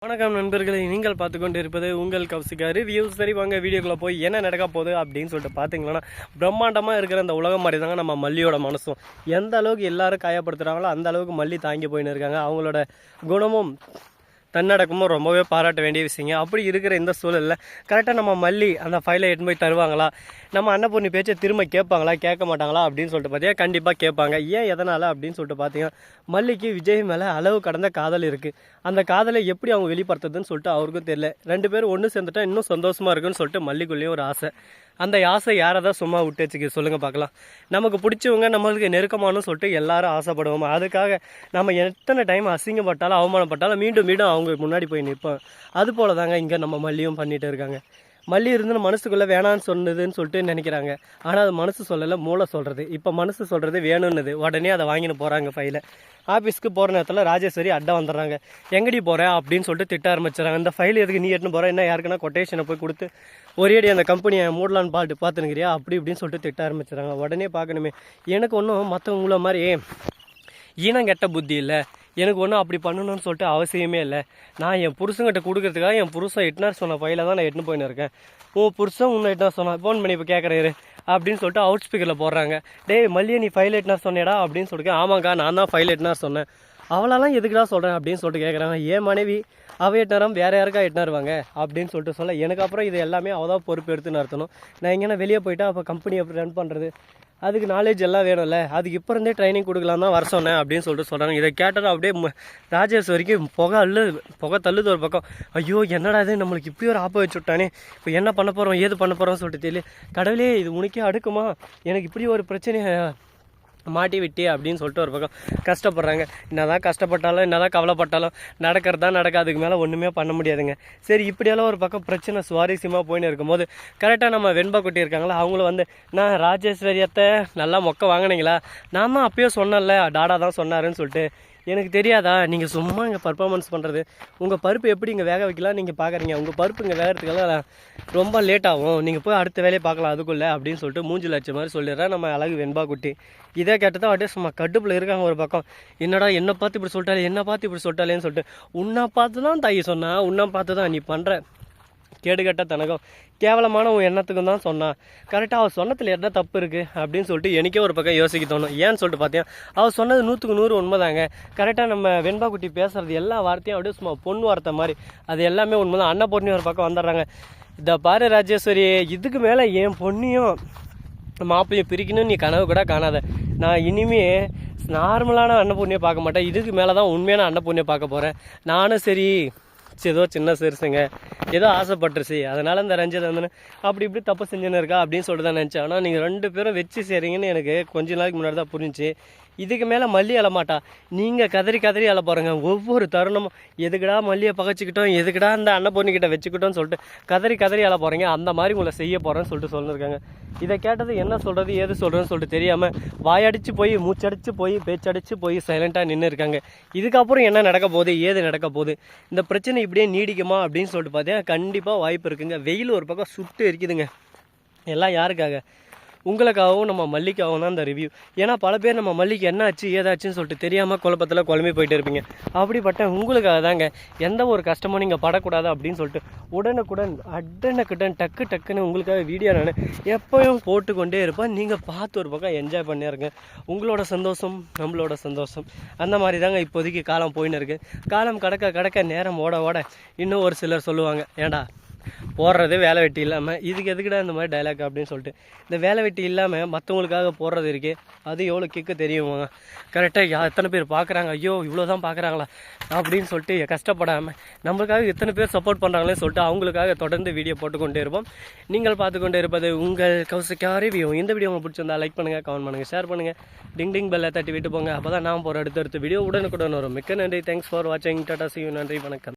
வணக்கம் நண்பர்களே, நீங்கள் பார்த்து கொண்டு இருப்பது உங்கள் கௌசிகா ரிவ்யூஸ். சரி வாங்க வீடியோக்குள்ளே போய் என்ன நடக்க போகுது அப்படின்னு சொல்லிட்டு பார்த்தீங்கன்னா, பிரம்மாண்டமாக இருக்கிற அந்த உலகம் மாதிரி தாங்க நம்ம மல்லியோட மனசும். எந்த அளவுக்கு எல்லாரும் காயப்படுத்துகிறாங்களோ அந்த அளவுக்கு மல்லி தாங்கி போயின்னு இருக்காங்க. அவங்களோட குணமும் தன்னடக்கமும் ரொம்பவே பாராட்ட வேண்டிய விஷயங்க. அப்படி இருக்கிற இந்த சூழலில் கரெக்டாக நம்ம மல்லி அந்த ஃபைலை எடுத்து போய் தருவாங்களா, நம்ம அன்னபூர்ணி பேச்சை திரும்ப கேட்பாங்களா கேட்க மாட்டாங்களா அப்படின்னு சொல்லிட்டு பார்த்தீங்கன்னா கண்டிப்பாக கேட்பாங்க. ஏன் எதனால் அப்படின்னு சொல்லிட்டு பார்த்தீங்கன்னா, மல்லிக்கு விஜய் மேலே அளவு கடந்த காதல் இருக்குது. அந்த காதலை எப்படி அவங்க வெளிப்படுத்துறதுன்னு சொல்லிட்டு அவருக்கும் தெரியல. ரெண்டு பேரும் ஒன்று சேர்ந்துட்டா இன்னும் சந்தோஷமாக இருக்குன்னு சொல்லிட்டு மல்லிக்குள்ளேயும் ஒரு ஆசை. அந்த ஆசை யாரை தான் சும்மா விட்டு வச்சுக்க சொல்லுங்கள் பார்க்கலாம். நமக்கு பிடிச்சவங்க நம்மளுக்கு நெருக்கமானு சொல்லிட்டு எல்லாரும் ஆசைப்படுவோம். அதுக்காக நம்ம எத்தனை டைம் அசிங்கப்பட்டாலும் அவமானப்பட்டாலும் மீண்டும் மீண்டும் அவங்க முன்னாடி போய் நிற்போம். அது போல தாங்க இங்கே நம்ம மல்லியும் பண்ணிகிட்டு இருக்காங்க. மல்லி இருந்து மனசுக்குள்ளே வேணான்னு சொன்னதுன்னு சொல்லிட்டு நினைக்கிறாங்க. ஆனால் அது மனசு சொல்லலை, மூளை சொல்கிறது. இப்போ மனசு சொல்கிறது வேணும்னுது. உடனே அதை வாங்கின்னு போகிறாங்க ஃபைலை. ஆஃபீஸ்க்கு போகிற நேரத்தில் ராஜேஸ்வரி அட்டை வந்துடுறாங்க. எங்கடி போகிறேன் அப்படின்னு சொல்லிட்டு திட்ட ஆரம்பிச்சிடறாங்க. இந்த ஃபைல் எதுக்கு நீ எடுத்துன்னு போகிற, என்ன யாருக்குன்னா கொட்டேஷனை போய் கொடுத்து ஒரேடி அந்த கம்பெனியை மூடலான்னு பார்த்துனுக்கிறியா அப்படி இப்படின்னு சொல்லிட்டு திட்ட ஆரம்பிச்சிடறாங்க. உடனே பார்க்கணுமே, எனக்கு ஒன்றும் மற்றவங்கள மாதிரி ஈனம் கெட்ட புத்தி இல்லை, எனக்கு ஒன்றும் அப்படி பண்ணணும்னு சொல்லிட்டு அவசியமே இல்லை. நான் என் புருஷங்கிட்ட கொடுக்கறதுக்காக என் புருஷன் எட்டுனார் சொன்ன ஃபைலை தான் நான் எட்டுன்னு போயின்னு இருக்கேன். புருஷன் உன்னை எட்டுனா சொன்னான், ஃபோன் பண்ணி இப்போ கேட்குறாரு அப்படின்னு சொல்லிட்டு அவுட் ஸ்பீக்கரில் போடுறாங்க. டேய் மல்லியை நீ ஃபைல் எட்டுனார் சொன்னேடா அப்படின்னு சொல்லிட்டு, ஆமாக்கா நான் தான் ஃபைல் எட்டுனார் சொன்னேன். அவளாலாம் எதுக்குடா சொல்கிறேன் அப்படின்னு சொல்லிட்டு கேட்குறாங்க. ஏன் மனைவி அவள் எட்டினாரம் வேறு யாருக்கா எட்டினாருவாங்க அப்படின்னு சொல்லிட்டு சொல்ல, எனக்கு அப்புறம் இது எல்லாமே அவள் தான் பொறுப்பு எடுத்து நடத்தணும். நான் எங்கன்னா வெளியே போயிட்டா அப்போ கம்பெனி எப்படி ரன் பண்ணுறது, அதுக்கு நாலேஜ் எல்லாம் வேணும்ல, அதுக்கு இப்போ இருந்தே ட்ரைனிங் கொடுக்கலாம் தான் வர சொன்னேன் அப்படின்னு சொல்லிட்டு சொல்கிறாங்க. இதை கேட்டதும் அப்படியே ராஜேஸ்வரிக்கு புகை தள்ளுது ஒரு பக்கம். ஐயோ என்னடா இது, நம்மளுக்கு இப்படி ஒரு ஆப்பை வச்சு விட்டானே, இப்போ என்ன பண்ண போகிறோம் ஏது பண்ண போகிறோம்னு சொல்லிட்டு தெரியல. கடவுளே இது உனக்கே அடுக்குமா, எனக்கு இப்படி ஒரு பிரச்சனையை மாட்டி விட்டி அப்படின்னு சொல்லிட்டு ஒரு பக்கம் கஷ்டப்படுறாங்க. என்னதான் கஷ்டப்பட்டாலும் என்னதான் கவலைப்பட்டாலும் நடக்கிறது தான் நடக்க, அதுக்கு மேலே ஒன்றுமே பண்ண முடியாதுங்க. சரி இப்படியெல்லாம் ஒரு பக்கம் பிரச்சனை சுவாரஸ்யமாக போயின்னு இருக்கும்போது கரெக்டாக நம்ம வெண்பா குட்டி இருக்காங்களா, அவங்களும் வந்து நான் ராஜேஸ்வரியத்தை நல்லா மொக்க வாங்கினீங்களா, நான் தான் அப்பயே சொன்னேன்ல டாடா தான் சொன்னாருன்னு சொல்லிட்டு, எனக்கு தெரியாதா நீங்கள் சும்மா இங்கே பர்ஃபார்மன்ஸ் பண்ணுறது, உங்கள் பருப்பு எப்படி இங்கே வேக வைக்கலாம் நீங்கள் பார்க்குறீங்க, உங்கள் பருப்பு இங்கே வேகிறதுக்கெல்லாம் ரொம்ப லேட் ஆகும், நீங்கள் போய் அடுத்த வேலையை பார்க்கலாம் அதுக்குள்ளே அப்படின்னு சொல்லிட்டு மூஞ்சி லட்சம் மாதிரி சொல்லிடுறேன் நம்ம அழகு வெண்பா குட்டி. இதே கேட்டதான் அப்படியே சும்மா கடுப்பில் இருக்காங்க ஒரு பக்கம். என்னடா என்னை பார்த்து இப்படி சொல்லிட்டாலே, என்ன பார்த்து இப்படி சொல்லிட்டாலேன்னு சொல்லிட்டு, உன்னை பார்த்து தான் தாயி சொன்னா, உன்னை பார்த்து தான் நீ பண்ணுற கேடுகட்ட தனகம் கேவலமான உன் எண்ணத்துக்கும் தான் சொன்னான். கரெக்டாக அவள் சொன்னதில் என்ன தப்பு இருக்குது அப்படின்னு சொல்லிட்டு எனக்கே ஒரு பக்கம் யோசிக்க தோணும். ஏன்னு சொல்லிட்டு பார்த்தீங்கன்னா, அவள் சொன்னது 100க்கு 100 உண்மைதாங்க. கரெக்டாக நம்ம வெண்பா குட்டி பேசுகிறது எல்லா வார்த்தையும் அப்படியே சும்மா பொண்ணு வார்த்தை மாதிரி, அது எல்லாமே உண்மை தான். அன்னபூர்ணி ஒரு பக்கம் வந்துடுறாங்க. இதை பாரு ராஜேஸ்வரி, இதுக்கு மேலே என் பொண்ணையும் மாப்பிள்ளையும் பிரிக்கணும்னு நீ கனவு கூட காணாத. நான் இனிமே நார்மலான அன்னபூர்ணியை பார்க்க மாட்டேன், இதுக்கு மேலே தான் உண்மையான அன்னபூர்ணியை பார்க்க போகிறேன். நானும் சரி ஏதோ சின்ன சிறுசுங்க, ஏதோ ஆசைப்பட்டுருச்சு, அதனால் இந்த ரஞ்சித் வந்து அப்படி இப்படி தப்பு செஞ்சுன்னு இருக்கா அப்படின்னு சொல்லிட்டு தான் நினச்சேன். ஆனால் நீங்கள் ரெண்டு பேரும் வச்சு செய்கிறீங்கன்னு எனக்கு கொஞ்ச நாளைக்கு முன்னாடி தான் புரிஞ்சிச்சு. இதுக்கு மேலே மல்லி அழமாட்டா, நீங்கள் கதறி கதறி அழ போகிறேங்க. ஒவ்வொரு தருணமும் எதுக்கடா மல்லியை பகச்சிக்கிட்டோம், எதுக்கடா அந்த அன்னபூர்ணிக்கிட்ட வச்சுக்கிட்டோன்னு சொல்லிட்டு கதறி கதறி அழ போகிறீங்க, அந்த மாதிரி உங்களை செய்ய போகிறேன்னு சொல்லிட்டு சொல்லியிருக்காங்க. இதை கேட்டது என்ன சொல்கிறது ஏது சொல்கிறேன்னு சொல்லிட்டு தெரியாமல் வாயடிச்சு போய் மூச்சடிச்சு போய் பேச்சடிச்சு போய் சைலண்ட்டாக நின்று இருக்காங்க. இதுக்கப்புறம் என்ன நடக்க போகுது ஏது நடக்க போகுது, இந்த பிரச்சனை இப்படியே நீடிக்குமா அப்படின்னு சொல்லிட்டு பார்த்தீங்கன்னா கண்டிப்பாக வாய்ப்பு இருக்குங்க. வெயில் ஒரு பக்கம் சுட்டு இருக்குதுங்க. எல்லாம் யாருக்காக, உங்களுக்காகவும் நம்ம மல்லிக்காகவும் தான் இந்த ரிவ்யூ. ஏன்னா பல பேர் நம்ம மல்லிக்கு என்ன ஆச்சு ஏதாச்சுன்னு சொல்லிட்டு தெரியாமல் குழப்பத்தில் குழம்பி போயிட்டு இருப்பீங்க. அப்படிப்பட்ட உங்களுக்காக தாங்க. எந்த ஒரு கஷ்டமும் நீங்கள் படக்கூடாது அப்படின்னு சொல்லிட்டு உடனுக்குடன் அடனுக்குடன் டக்கு டக்குன்னு உங்களுக்காக வீடியோ நான் எப்போயும் போட்டுக்கொண்டே இருப்பேன். நீங்கள் பார்த்து ஒரு பக்கம் என்ஜாய் பண்ணிருங்க. உங்களோட சந்தோஷம் நம்மளோட சந்தோஷம், அந்த மாதிரி தாங்க இப்போதைக்கு காலம் போயின்னு இருக்குது. காலம் கடக்க கடக்க நேரம் ஓட ஓட இன்னும் ஒரு சிலர் சொல்லுவாங்க, ஏண்டா போடுறது வேலை வெட்டி இல்லாமல் இதுக்கு எதுக்குடா இந்த மாதிரி டைலாக் அப்படின்னு சொல்லிட்டு. இந்த வேலை வெட்டி இல்லாமல் மற்றவங்களுக்காக போடுறது இருக்கே, அது எவ்வளோ கிக்கு தெரியுமா. கரெக்டாக எத்தனை பேர் பார்க்குறாங்க, ஐயோ இவ்வளோ தான் பார்க்குறாங்களா அப்படின்னு சொல்லிட்டு கஷ்டப்படாமல் நம்மளுக்காக எத்தனை பேர் சப்போர்ட் பண்ணுறாங்களே சொல்லிட்டு அவங்களுக்காக தொடர்ந்து வீடியோ போட்டுக்கொண்டே இருப்போம். நீங்கள் பார்த்துக்கொண்டே இருப்பது உங்கள் கௌசிகா ரிவ்யூ. இந்த வீடியோ உங்களுக்கு பிடிச்சிருந்தா லைக் பண்ணுங்கள், கமெண்ட் பண்ணுங்கள், ஷேர் பண்ணுங்கள், டிங் பெல்லை தட்டி விட்டு போங்க. அப்போ தான் நான் போகிற அடுத்தடுத்த வீடியோ உடனுக்குடன் வரும். மிக்க நன்றி. தேங்க்ஸ் ஃபார் வாட்சிங். Tata, see you. நன்றி, வணக்கம்.